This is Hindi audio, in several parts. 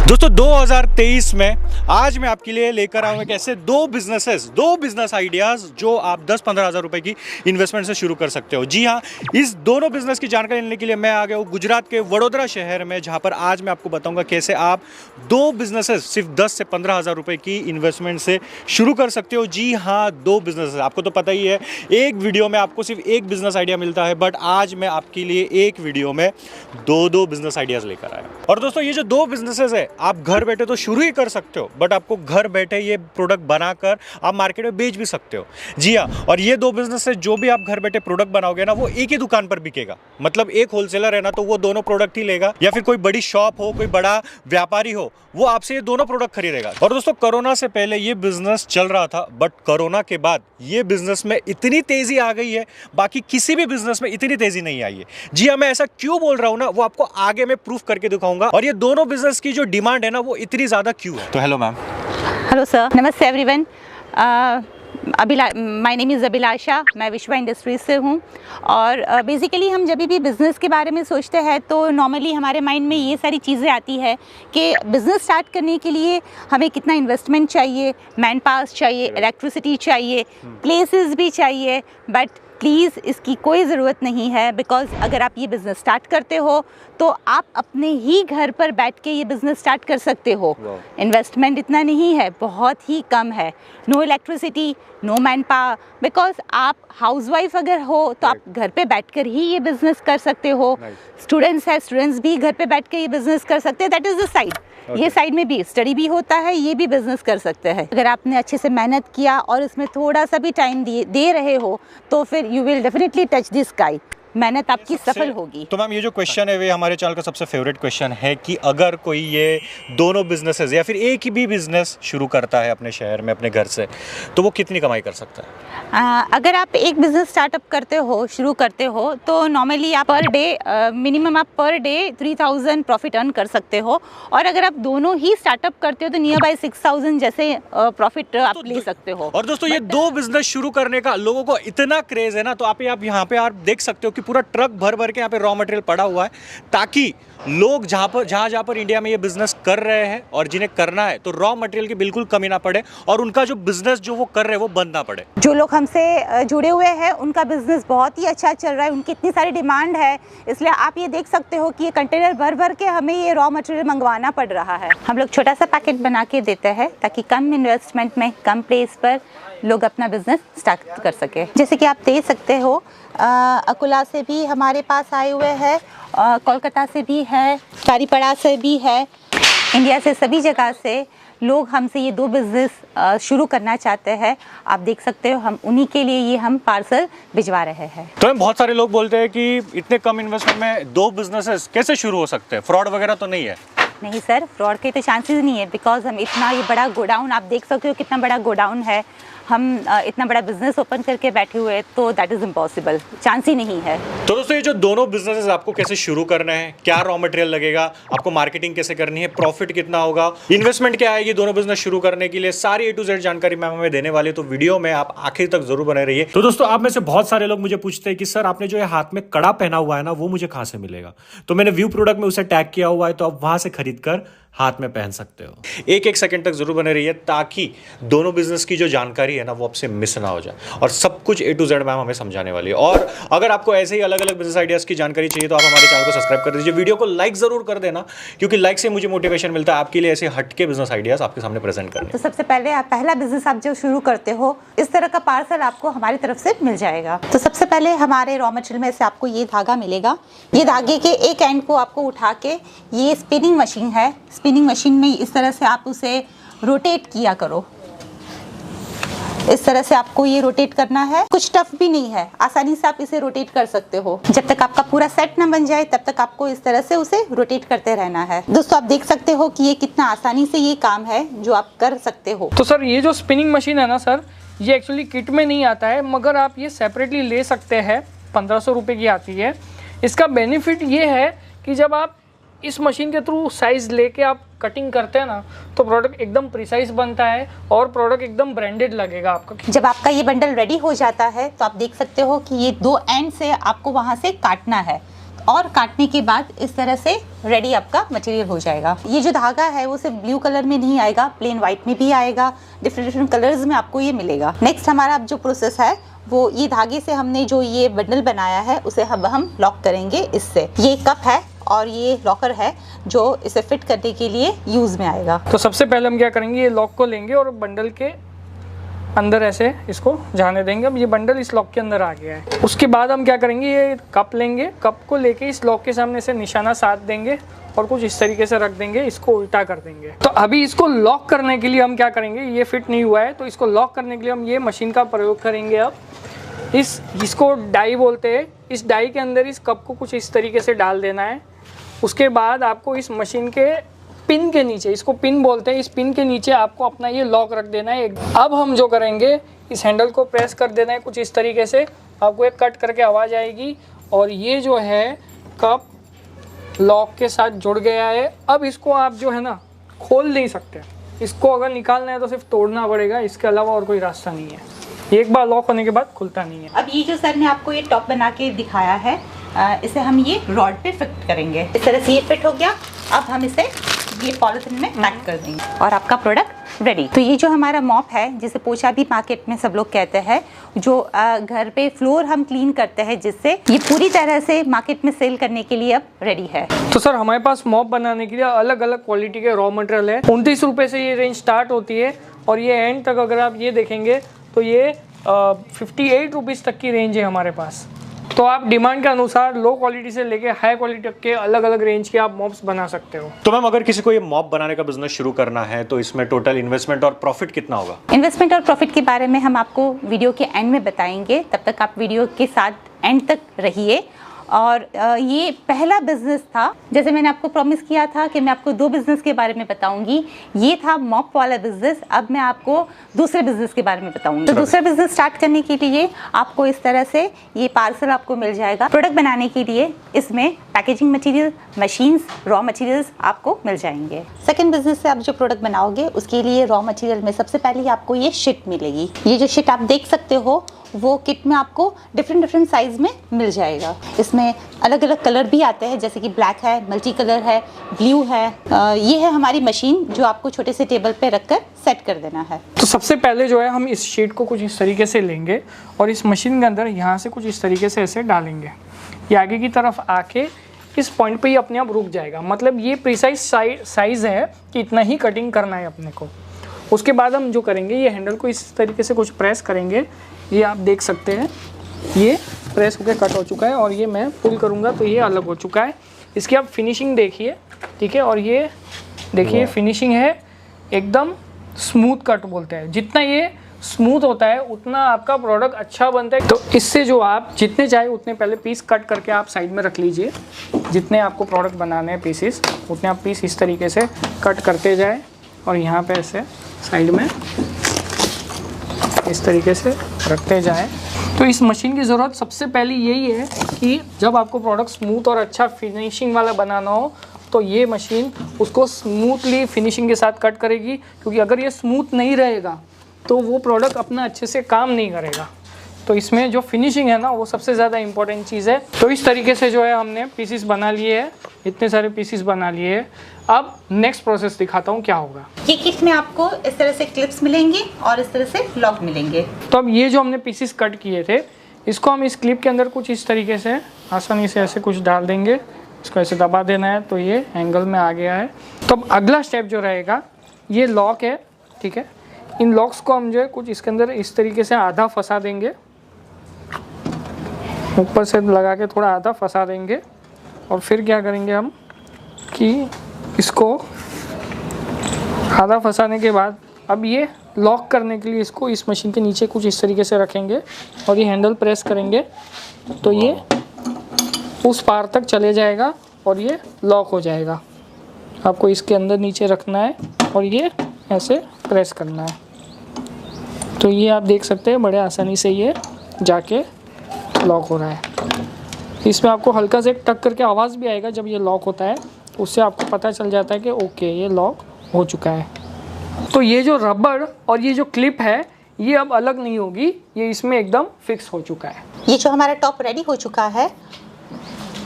दोस्तों 2023 में आज मैं आपके लिए लेकर आऊँ एक ऐसे दो बिजनेस आइडियाज़ जो आप 10-15 हज़ार रुपए की इन्वेस्टमेंट से शुरू कर सकते हो। जी हाँ, इस दोनों बिजनेस की जानकारी लेने के लिए मैं आ गया हूँ गुजरात के वडोदरा शहर में, जहाँ पर आज मैं आपको बताऊँगा कैसे आप दो बिजनेसेस सिर्फ 10 से 15 हज़ार रुपए की इन्वेस्टमेंट से शुरू कर सकते हो। जी हाँ, दो बिजनेसेस। आपको तो पता ही है एक वीडियो में आपको सिर्फ एक बिजनेस आइडिया मिलता है, बट आज मैं आपके लिए एक वीडियो में दो बिजनेस आइडियाज़ लेकर आया। और दोस्तों ये जो दो बिजनेसेस है आप घर बैठे तो शुरू ही कर सकते हो, बट आपको घर बैठे ये प्रोडक्ट बनाकर आप मार्केट में बेच भी सकते हो। जी हाँ, और ये दो बिजनेस है जो भी आप घर बैठे प्रोडक्ट बनाओगे ना वो एक ही दुकान पर बिकेगा। मतलब एक होलसेलर है ना तो वो दोनों प्रोडक्ट ही लेगा, या फिर कोई बड़ी शॉप हो, कोई बड़ा व्यापारी हो, वो आपसे ये दोनों प्रोडक्ट खरीदेगा। और दोस्तों कोरोना से पहले ये बिजनेस चल रहा था, बट कोरोना के बाद ये बिजनेस में इतनी तेजी आ गई है, बाकी किसी भी बिजनेस में इतनी तेजी नहीं आई है। जी हाँ, मैं ऐसा क्यों बोल रहा हूँ ना वो आपको आगे मैं प्रूफ करके दिखाऊंगा। और ये दोनों बिजनेस की जो डिमांड है ना वो इतनी ज्यादा क्यों है। तो हेलो मैम। हेलो सर, नमस्ते एवरीवन। माय नेम इज़ अभिलाषा, मैं विश्वा इंडस्ट्रीज से हूँ। और बेसिकली हम जब भी बिज़नेस के बारे में सोचते हैं तो नॉर्मली हमारे माइंड में ये सारी चीज़ें आती है कि बिज़नेस स्टार्ट करने के लिए हमें कितना इन्वेस्टमेंट चाहिए, मैन पावर चाहिए, इलेक्ट्रिसिटी चाहिए, प्लेसेस भी चाहिए। बट प्लीज़ इसकी कोई ज़रूरत नहीं है, बिकॉज़ अगर आप ये बिज़नेस स्टार्ट करते हो तो आप अपने ही घर पर बैठ के ये बिज़नेस स्टार्ट कर सकते हो। इन्वेस्टमेंट इतना नहीं है, बहुत ही कम है। No electricity, no man power, because आप हाउसवाइफ अगर हो तो आप घर पे बैठकर ही ये बिज़नेस कर सकते हो। स्टूडेंट्स हैं, स्टूडेंट्स भी घर पे बैठ के ये बिज़नेस कर सकते हैं। That is the side. ये साइड में भी स्टडी भी होता है, ये भी बिजनेस कर सकते हैं। अगर आपने अच्छे से मेहनत किया और इसमें थोड़ा सा भी टाइम दे रहे हो तो फिर you will definitely touch the sky. मेहनत आपकी सफल होगी। तो मैम ये जो क्वेश्चन है वे हमारे चैनल का सबसे फेवरेट क्वेश्चन है कि अगर कोई ये दोनों बिजनेसेस या फिर एक ही भी बिजनेस शुरू करता है अपने शहर में अपने घर से, तो वो कितनी कमाई कर सकता है? अगर आप एक बिज़नेस स्टार्टअप करते हो, शुरू करते हो, तो नॉर्मली आप पर डे मिनिमम आप पर डे 3000 प्रॉफिट अर्न कर सकते हो। और अगर आप दोनों ही स्टार्टअप करते हो तो नियर बाय 6000 जैसे प्रॉफिट आप ले सकते हो। और दोस्तों ये दो बिजनेस शुरू करने का लोगों को इतना क्रेज है ना, तो आप यहाँ पे आप देख सकते हो कि पूरा ट्रक भर भर के यहाँ पे रॉ मटेरियल पड़ा हुआ है, ताकि लोग जहाँ पर इंडिया में ये बिजनेस कर रहे हैं और जिन्हें करना है तो रॉ मटेरियल की बिल्कुल कमी ना पड़े और उनका जो बिजनेस जो वो कर रहे हैं वो बंद ना पड़े। जो लोग हमसे जुड़े हुए हैं उनका बिजनेस बहुत ही अच्छा चल रहा है, उनकी इतनी सारी डिमांड है, इसलिए आप ये देख सकते हो कि ये कंटेनर भर भर के हमें ये रॉ मटेरियल मंगवाना पड़ रहा है। हम लोग छोटा सा पैकेट बना के देते हैं ताकि कम इन्वेस्टमेंट में कम प्लेस पर लोग अपना बिजनेस स्टार्ट कर सके। जैसे कि आप देख सकते हो अकोला से भी हमारे पास आए हुए हैं, कोलकाता से भी है, कारीपड़ा से भी है, इंडिया से सभी जगह से लोग हमसे ये दो बिज़नेस शुरू करना चाहते हैं। आप देख सकते हो हम उन्हीं के लिए ये हम पार्सल भिजवा रहे हैं। तो बहुत सारे लोग बोलते हैं कि इतने कम इन्वेस्टमेंट में दो बिजनेसेस कैसे शुरू हो सकते हैं, फ्रॉड वगैरह तो नहीं है? नहीं सर, फ्रॉड के तो चांसेस नहीं है, बिकॉज हम इतना ये बड़ा गोडाउन, आप देख सकते हो कितना बड़ा गोडाउन है, हम इतना बड़ा बिजनेस ओपन करके बैठे हुए हैं, तो दैट इज़ इम्पॉसिबल, चांस ही नहीं है। तो दोस्तों ये जो दोनों बिजनेसेस आपको कैसे शुरू करना है, क्या रॉ मटेरियल लगेगा, आपको मार्केटिंग कैसे करनी है, प्रॉफिट कितना होगा, इन्वेस्टमेंट क्या आएगी दोनों बिजनेस शुरू करने के लिए, सारी A to Z जानकारी मैम हमें देने वाली है। तो वीडियो में आप आखिर तक जरूर बने रहिए। तो दोस्तों आप में से बहुत सारे लोग मुझे पूछते हैं कि सर आपने जो ये हाथ में कड़ा पहना हुआ है ना वो मुझे कहाँ से मिलेगा? तो मैंने व्यू प्रोडक्ट में उसे टैग किया हुआ है, तो आप वहां से खरीद कर हाथ में पहन सकते हो। एक सेकंड तक जरूर बने रहिए ताकि दोनों बिजनेस की जो जानकारी है ना वो आपसे मिस ना हो जाए, और सब कुछ A to Z मैम हमें समझाने वाली है। और अगर आपको ऐसे ही अलग अलग बिजनेस आइडियाज की जानकारी चाहिए तो आप हमारे चैनल को सब्सक्राइब कर दीजिए, वीडियो को लाइक जरूर कर देना, क्योंकि लाइक से मुझे मोटिवेशन मिलता है आपके लिए ऐसे हटके बिजनेस आइडियाज आपके सामने प्रेजेंट करने। तो सबसे पहले पहला बिजनेस आप जो शुरू करते हो इस तरह का पार्सल आपको हमारी तरफ से मिल जाएगा। तो सबसे पहले हमारे रॉ मटेरियल में से आपको ये धागा मिलेगा। ये धागे के एक एंड को आपको उठा के, ये स्पिनिंग मशीन है, स्पिनिंग मशीन में इस तरह से आप उसे रोटेट किया करो। इस तरह से आपको ये रोटेट करना है, कुछ टफ भी नहीं है, आसानी से आप इसे रोटेट कर सकते हो। जब तक आपका पूरा सेट ना बन जाए तब तक आपको इस तरह से उसे रोटेट करते रहना है। दोस्तों आप देख सकते हो कि ये कितना आसानी से ये काम है जो आप कर सकते हो। तो सर ये जो स्पिनिंग मशीन है ना सर, ये एक्चुअली किट में नहीं आता है, मगर आप ये सेपरेटली ले सकते हैं। 1500 रुपये की आती है। इसका बेनिफिट ये है कि जब आप इस मशीन के थ्रू साइज लेके आप कटिंग करते हैं ना तो प्रोडक्ट एकदम प्रिसाइज बनता है और प्रोडक्ट एकदम ब्रांडेड लगेगा आपका। जब आपका ये बंडल रेडी हो जाता है तो आप देख सकते हो कि ये दो एंड से आपको वहाँ से काटना है। और काटने के बाद इस तरह से रेडी आपका मटेरियल हो जाएगा। ये जो धागा है वो सिर्फ ब्लू कलर में नहीं आएगा, प्लेन वाइट में भी आएगा, डिफरेंट कलर्स में आपको ये मिलेगा। नेक्स्ट हमारा अब जो प्रोसेस है वो ये धागे से हमने जो ये बंडल बनाया है उसे अब हम लॉक करेंगे इससे। ये कप है और ये लॉकर है जो इसे फिट करने के लिए यूज में आएगा। तो सबसे पहले हम क्या करेंगे, ये लॉक को लेंगे और बंडल के अंदर ऐसे इसको जाने देंगे। अब ये बंडल इस लॉक के अंदर आ गया है। उसके बाद हम क्या करेंगे, ये कप लेंगे, कप को लेके इस लॉक के सामने से निशाना साध देंगे और कुछ इस तरीके से रख देंगे, इसको उल्टा कर देंगे। तो अभी इसको लॉक करने के लिए हम क्या करेंगे, ये फिट नहीं हुआ है तो इसको लॉक करने के लिए हम ये मशीन का प्रयोग करेंगे। अब इसको डाई बोलते हैं। इस डाई के अंदर इस कप को कुछ इस तरीके से डाल देना है। उसके बाद आपको इस मशीन के पिन के नीचे, इसको पिन बोलते हैं, इस पिन के नीचे आपको अपना ये लॉक रख देना है। अब हम जो करेंगे, इस हैंडल को प्रेस कर देना है कुछ इस तरीके से, आपको एक कट करके आवाज़ आएगी और ये जो है कप लॉक के साथ जुड़ गया है। अब इसको आप जो है ना खोल नहीं सकते, इसको अगर निकालना है तो सिर्फ तोड़ना पड़ेगा, इसके अलावा और कोई रास्ता नहीं है। एक बार लॉक होने के बाद खुलता नहीं है। अब ये जो सर ने आपको ये टॉप बना के दिखाया है, इसे हम ये रॉड पे फिट करेंगे। इस तरह से ये फिट हो गया। अब हम इसे ये पॉलिथीन में पैक कर देंगे और आपका प्रोडक्ट रेडी। तो ये जो हमारा मॉप है, जिसे पोछा भी मार्केट में सब लोग कहते हैं, जो घर पे फ्लोर हम क्लीन करते हैं, जिससे ये पूरी तरह से मार्केट में सेल करने के लिए अब रेडी है। तो सर हमारे पास मॉप बनाने के लिए अलग अलग क्वालिटी के रॉ मटेरियल है। 29 रुपये से ये रेंज स्टार्ट होती है और ये एंड तक अगर आप ये देखेंगे तो ये 58 रुपीज़ तक की रेंज है हमारे पास। तो आप डिमांड के अनुसार लो क्वालिटी से लेके हाई क्वालिटी तक के अलग अलग रेंज के आप मॉप्स बना सकते हो। तो मैम, अगर किसी को ये मॉप बनाने का बिजनेस शुरू करना है तो इसमें टोटल इन्वेस्टमेंट और प्रॉफिट कितना होगा? इन्वेस्टमेंट और प्रॉफिट के बारे में हम आपको वीडियो के एंड में बताएंगे, तब तक आप वीडियो के साथ एंड तक रहिए। और ये पहला बिजनेस था, जैसे मैंने आपको प्रॉमिस किया था कि मैं आपको 2 बिजनेस के बारे में बताऊंगी। ये था मॉप वाला बिजनेस, अब मैं आपको दूसरे बिजनेस के बारे में बताऊंगी। तो दूसरा बिजनेस स्टार्ट करने के लिए आपको इस तरह से ये पार्सल आपको मिल जाएगा। प्रोडक्ट बनाने के लिए इसमें packaging material, machines, raw materials आपको मिल जाएंगे। सेकंड बिजनेस से आप जो प्रोडक्ट बनाओगे उसके लिए रॉ मटेरियल में सबसे पहले आपको ये शीट मिलेगी। ये जो शीट आप देख सकते हो वो किट में आपको डिफरेंट साइज में मिल जाएगा। इसमें अलग अलग कलर भी आते हैं, जैसे कि ब्लैक है, मल्टी कलर है, ब्लू है। ये है हमारी मशीन जो आपको छोटे से टेबल पे रखकर सेट कर देना है। तो सबसे पहले जो है हम इस शीट को कुछ इस तरीके से लेंगे और इस मशीन के अंदर यहाँ से कुछ इस तरीके से ऐसे डालेंगे। ये आगे की तरफ आके इस पॉइंट पे ही अपने आप रुक जाएगा। मतलब ये प्रिसाइज साइज़ है कि इतना ही कटिंग करना है अपने को। उसके बाद हम जो करेंगे, ये हैंडल को इस तरीके से कुछ प्रेस करेंगे। ये आप देख सकते हैं ये प्रेस होकर कट हो चुका है और ये मैं पुल करूँगा तो ये अलग हो चुका है। इसकी आप फिनिशिंग देखिए, ठीक है। और ये देखिए फिनिशिंग है एकदम स्मूथ कट बोलते हैं। जितना ये स्मूथ होता है उतना आपका प्रोडक्ट अच्छा बनता है। तो इससे जो आप जितने चाहे उतने पहले पीस कट करके आप साइड में रख लीजिए। जितने आपको प्रोडक्ट बनाने हैं पीसेस, उतने आप पीस इस तरीके से कट करते जाए और यहाँ पे ऐसे साइड में इस तरीके से रखते जाएं। तो इस मशीन की ज़रूरत सबसे पहली यही है कि जब आपको प्रोडक्ट स्मूथ और अच्छा फिनिशिंग वाला बनाना हो तो ये मशीन उसको स्मूथली फिनिशिंग के साथ कट करेगी। क्योंकि अगर ये स्मूथ नहीं रहेगा तो वो प्रोडक्ट अपना अच्छे से काम नहीं करेगा। तो इसमें जो फिनिशिंग है ना वो सबसे ज़्यादा इंपॉर्टेंट चीज़ है। तो इस तरीके से जो है हमने पीसीस बना लिए हैं, इतने सारे पीसीस बना लिए हैं। अब नेक्स्ट प्रोसेस दिखाता हूँ क्या होगा। ये किट में आपको इस तरह से क्लिप्स मिलेंगे और इस तरह से लॉक मिलेंगे। तो अब ये जो हमने पीसीस कट किए थे इसको हम इस क्लिप के अंदर कुछ इस तरीके से आसानी से ऐसे कुछ डाल देंगे। इसको ऐसे दबा देना है तो ये एंगल में आ गया है। तो अब अगला स्टेप जो रहेगा, ये लॉक है, ठीक है। इन लॉक्स को हम जो है कुछ इसके अंदर इस तरीके से आधा फंसा देंगे, ऊपर से लगा के थोड़ा आधा फंसा देंगे। और फिर क्या करेंगे हम कि इसको आधा फंसाने के बाद अब ये लॉक करने के लिए इसको इस मशीन के नीचे कुछ इस तरीके से रखेंगे और ये हैंडल प्रेस करेंगे तो ये उस पार तक चले जाएगा और ये लॉक हो जाएगा। आपको इसके अंदर नीचे रखना है और ये ऐसे प्रेस करना है। तो ये आप देख सकते हैं बड़े आसानी से ये जाके लॉक हो रहा है। इसमें आपको हल्का से एक टक करके आवाज़ भी आएगा जब ये लॉक होता है, उससे आपको पता चल जाता है कि ओके ये लॉक हो चुका है। तो ये जो रबड़ और ये जो क्लिप है ये अब अलग नहीं होगी, ये इसमें एकदम फिक्स हो चुका है। ये जो हमारा टॉप रेडी हो चुका है,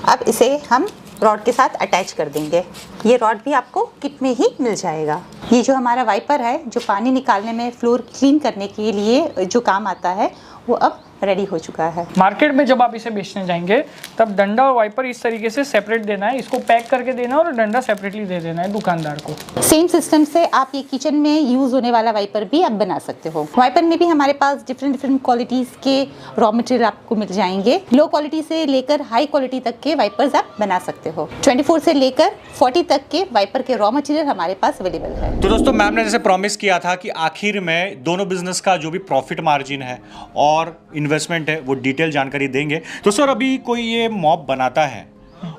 अब इसे हम रॉड के साथ अटैच कर देंगे। ये रॉड भी आपको किट में ही मिल जाएगा। ये जो हमारा वाइपर है, जो पानी निकालने में, फ्लोर क्लीन करने के लिए जो काम आता है, वो अब रेडी हो चुका है। मार्केट में जब आप इसे बेचने जाएंगे तब डंडा और वाइपर इस तरीके से सेपरेट देना है, इसको पैक करके देना है और डंडा सेपरेटली दे देना है दुकानदार को। सेम सिस्टम से आप ये किचन में यूज होने वाला वाइपर भी आप बना सकते हो। वाइपर में भी हमारे पास डिफरेंट क्वालिटीज के रॉ मटेरियल आपको मिल जाएंगे। लो क्वालिटी से लेकर हाई क्वालिटी तक के वाइपर्स आप बना सकते हो। 24 से लेकर 40 तक के वाइपर के रॉ मटेरियल हमारे पास अवेलेबल है। तो दोस्तों, मैम ने जैसे प्रॉमिस किया था कि आखिर में दोनों बिजनेस का जो भी प्रॉफिट मार्जिन है और इन्वेस्टमेंट है वो डिटेल जानकारी देंगे। तो सर, अभी कोई ये मॉप बनाता है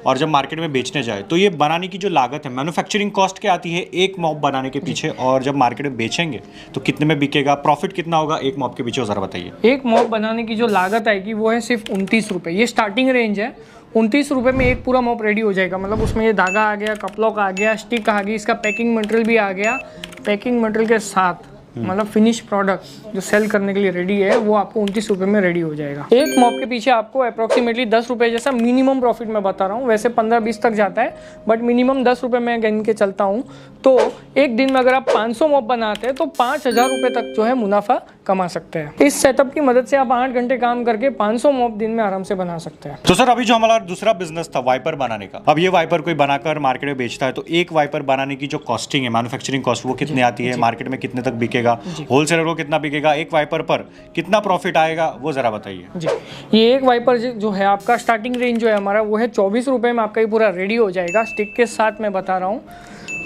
और जब मार्केट में बेचने जाए तो ये बनाने की जो लागत है, मैन्युफैक्चरिंग कॉस्ट क्या आती है एक मॉप बनाने के पीछे, और जब मार्केट में बेचेंगे तो कितने में बिकेगा, प्रॉफिट कितना होगा एक मॉप के पीछे, जरा बताइए। एक मॉप बनाने की जो लागत आएगी वो है सिर्फ 29 रुपये। ये स्टार्टिंग रेंज है। 29 रुपये में एक पूरा मॉप रेडी हो जाएगा। मतलब उसमें ये धागा आ गया, कपलॉक आ गया, स्टिक आ गई, इसका पैकिंग मटेरियल भी आ गया। पैकिंग मटेरियल के साथ मतलब फिनिश प्रोडक्ट जो सेल करने के लिए रेडी है वो आपको 29 रुपये में रेडी हो जाएगा। एक मॉप के पीछे आपको अप्रोक्सीमेटली 10 रुपये जैसा मिनिमम प्रॉफिट मैं बता रहा हूँ। वैसे 15-20 तक जाता है, बट मिनिमम 10 रुपये में गिन के चलता हूँ। तो एक दिन में अगर आप 500 मॉप बनाते हैं तो 5,000 रुपये तक जो है मुनाफा कमा सकते हैं। इस सेटअप की मदद से आप 8 घंटे काम करके 500 मॉप दिन में आराम से बना सकते हैं। तो सर, अभी जो हमारा दूसरा बिजनेस था वाइपर बनाने का, अब ये वाइपर कोई बनाकर मार्केट में बेचता है तो एक वाइपर बनाने की जो कॉस्टिंग है, मैन्युफैक्चरिंग कॉस्ट, वो कितनी आती है, मार्केट में कितने तक बिकेगा, होलसेलर को कितना बिकेगा, एक वाइपर पर कितना प्रॉफिट आएगा, वो जरा बताइए। जी, ये एक वाइपर जो है आपका स्टार्टिंग रेंज जो है हमारा वो है 24 रुपये में आपका ये पूरा रेडी हो जाएगा। स्टिक के साथ मैं बता रहा हूँ,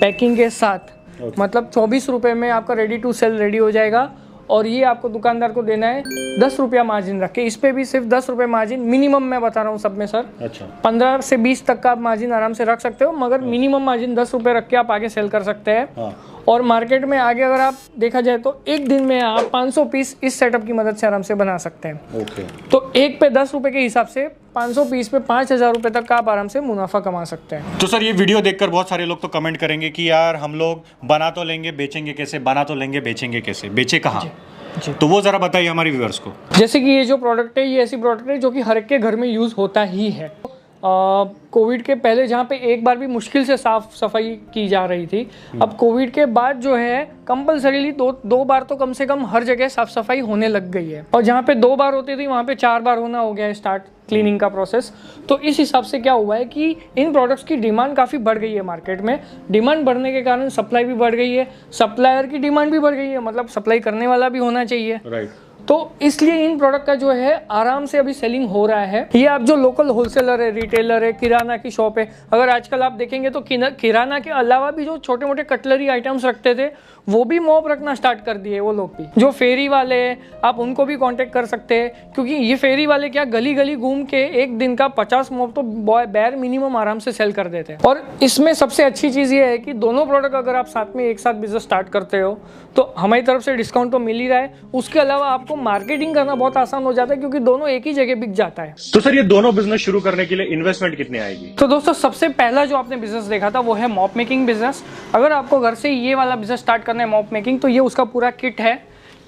पैकिंग के साथ मतलब 24 रुपये में आपका रेडी टू सेल रेडी हो जाएगा। और ये आपको दुकानदार को देना है 10 रुपया मार्जिन रख के। इस पे भी सिर्फ 10 रुपये मार्जिन मिनिमम मैं बता रहा हूँ सब में सर। अच्छा, 15 से 20 तक का आप मार्जिन आराम से रख सकते हो, मगर मिनिमम मार्जिन 10 रुपये रख के आप आगे सेल कर सकते हैं। हाँ। और मार्केट में आगे अगर आप देखा जाए तो एक दिन में आप 500 पीस इस सेटअप की मदद से आराम से बना सकते हैं। ओके। तो एक पे 10 रुपये के हिसाब से 500 पीस पे 5,000 रुपये तक का आप आराम से मुनाफा कमा सकते हैं। तो सर, ये वीडियो देखकर बहुत सारे लोग तो कमेंट करेंगे कि यार हम लोग बना तो लेंगे, बेचेंगे कैसे, बना तो लेंगे, बेचेंगे कैसे, बेचे कहाँ? जी। तो वो जरा बताइए हमारे व्यूअर्स को। जैसे कि ये जो प्रोडक्ट है, ये ऐसी प्रोडक्ट है जो कि हर एक के घर में यूज़ होता ही है। कोविड के पहले जहाँ पे एक बार भी मुश्किल से साफ सफाई की जा रही थी, अब कोविड के बाद जो है कंपलसरीली दो बार तो कम से कम हर जगह साफ सफाई होने लग गई है। और जहाँ पे 2 बार होती थी वहाँ पे 4 बार होना हो गया है स्टार्ट क्लीनिंग का प्रोसेस। तो इस हिसाब से क्या हुआ है कि इन प्रोडक्ट्स की डिमांड काफ़ी बढ़ गई है मार्केट में। डिमांड बढ़ने के कारण सप्लाई भी बढ़ गई है, सप्लायर की डिमांड भी बढ़ गई है, मतलब सप्लाई करने वाला भी होना चाहिए। राइट। तो इसलिए इन प्रोडक्ट का जो है आराम से अभी सेलिंग हो रहा है। ये आप जो लोकल होलसेलर है, रिटेलर है, किराना की शॉप है, अगर आजकल आप देखेंगे तो किराना के अलावा भी जो छोटे मोटे कटलरी आइटम्स रखते थे वो भी मॉप रखना स्टार्ट कर दिए वो लोग भी। जो फेरी वाले हैं आप उनको भी कांटेक्ट कर सकते हैं, क्योंकि ये फेरी वाले क्या गली गली घूम के एक दिन का 50 मॉप तो बैर मिनिमम आराम से सेल कर देते हैं। और इसमें सबसे अच्छी चीज़ ये है कि दोनों प्रोडक्ट अगर आप साथ में एक साथ बिजनेस स्टार्ट करते हो तो हमारी तरफ से डिस्काउंट तो मिल ही रहा है। उसके अलावा आपको मार्केटिंग करना बहुत आसान हो जाता है, क्योंकि दोनों एक ही जगह बिक जाता है। तो सर, ये दोनों बिजनेस शुरू करने के लिए इन्वेस्टमेंट कितनी आएगी? तो दोस्तों, सबसे पहला जो आपने बिजनेस देखा था वो है मॉप मेकिंग बिजनेस। अगर आपको घर से ये वाला बिजनेस स्टार्ट करना है मॉप मेकिंग, तो ये उसका पूरा किट है,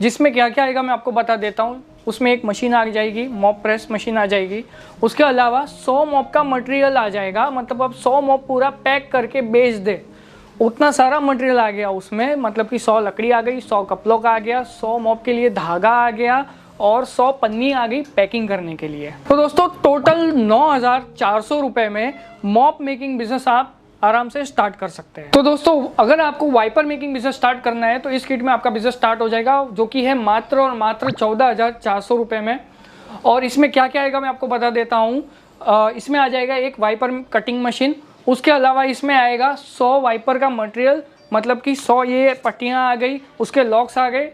जिसमें क्या क्या आएगा मैं आपको बता देता हूँ। उसमें एक मशीन आ जाएगी, मॉप प्रेस मशीन आ जाएगी। उसके अलावा 100 मॉप का मटेरियल आ जाएगा, मतलब आप 100 मॉप पूरा पैक करके बेच दे उतना सारा मटेरियल आ गया उसमें। मतलब कि 100 लकड़ी आ गई, 100 कपलॉक आ गया, 100 मॉप के लिए धागा आ गया और 100 पन्नी आ गई पैकिंग करने के लिए। तो दोस्तों, टोटल 9,400 रुपये में मॉप मेकिंग बिजनेस आप आराम से स्टार्ट कर सकते हैं। तो दोस्तों, अगर आपको वाइपर मेकिंग बिजनेस स्टार्ट करना है तो इस किट में आपका बिजनेस स्टार्ट हो जाएगा, जो कि है मात्र और मात्र 14,400 रुपये में। और इसमें क्या क्या आएगा मैं आपको बता देता हूँ। इसमें आ जाएगा एक वाइपर कटिंग मशीन। उसके अलावा इसमें आएगा 100 वाइपर का मटेरियल, मतलब कि 100 ये पट्टियाँ आ गई, उसके लॉक्स आ गए,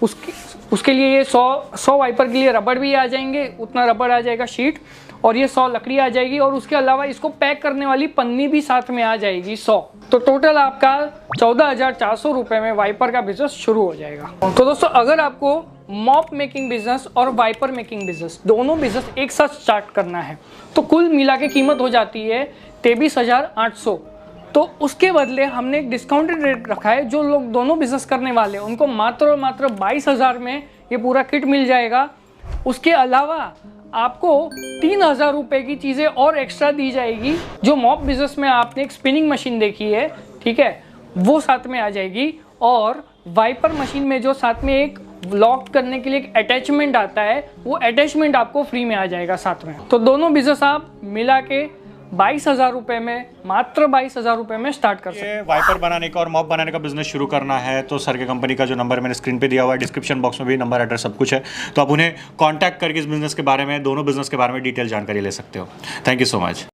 उसके लिए ये 100 वाइपर के लिए रबड़ भी आ जाएंगे, उतना रबड़ आ जाएगा शीट, और ये 100 लकड़ी आ जाएगी। और उसके अलावा इसको पैक करने वाली पन्नी भी साथ में आ जाएगी 100। तो टोटल आपका 14,400 रुपये में वाइपर का बिजनेस शुरू हो जाएगा। तो दोस्तों, अगर आपको मॉप मेकिंग बिजनेस और वाइपर मेकिंग बिजनेस दोनों बिजनेस एक साथ स्टार्ट करना है तो कुल मिला के कीमत हो जाती है 23,800। तो उसके बदले हमने एक डिस्काउंटेड रेट रखा है। जो लोग दोनों बिजनेस करने वाले हैं उनको मात्र और मात्र 22,000 में ये पूरा किट मिल जाएगा। उसके अलावा आपको 3,000 रुपए की चीज़ें और एक्स्ट्रा दी जाएगी। जो मॉप बिजनेस में आपने एक स्पिनिंग मशीन देखी है, ठीक है, वो साथ में आ जाएगी। और वाइपर मशीन में जो साथ में एक लॉक करने के लिए एक अटैचमेंट आता है, वो अटैचमेंट आपको फ्री में आ जाएगा साथ में। तो दोनों बिजनेस आप मिला के 22,000 रुपये में, मात्र 22,000 रुपये में स्टार्ट कर सकते हैं। वाइपर बनाने का और मॉप बनाने का बिजनेस शुरू करना है तो सर के कंपनी का जो नंबर मैंने स्क्रीन पे दिया हुआ है, डिस्क्रिप्शन बॉक्स में भी नंबर, एड्रेस सब कुछ है, तो आप उन्हें कांटेक्ट करके इस बिजनेस के बारे में, दोनों बिजनेस के बारे में डिटेल जानकारी ले सकते हो। Thank you so much.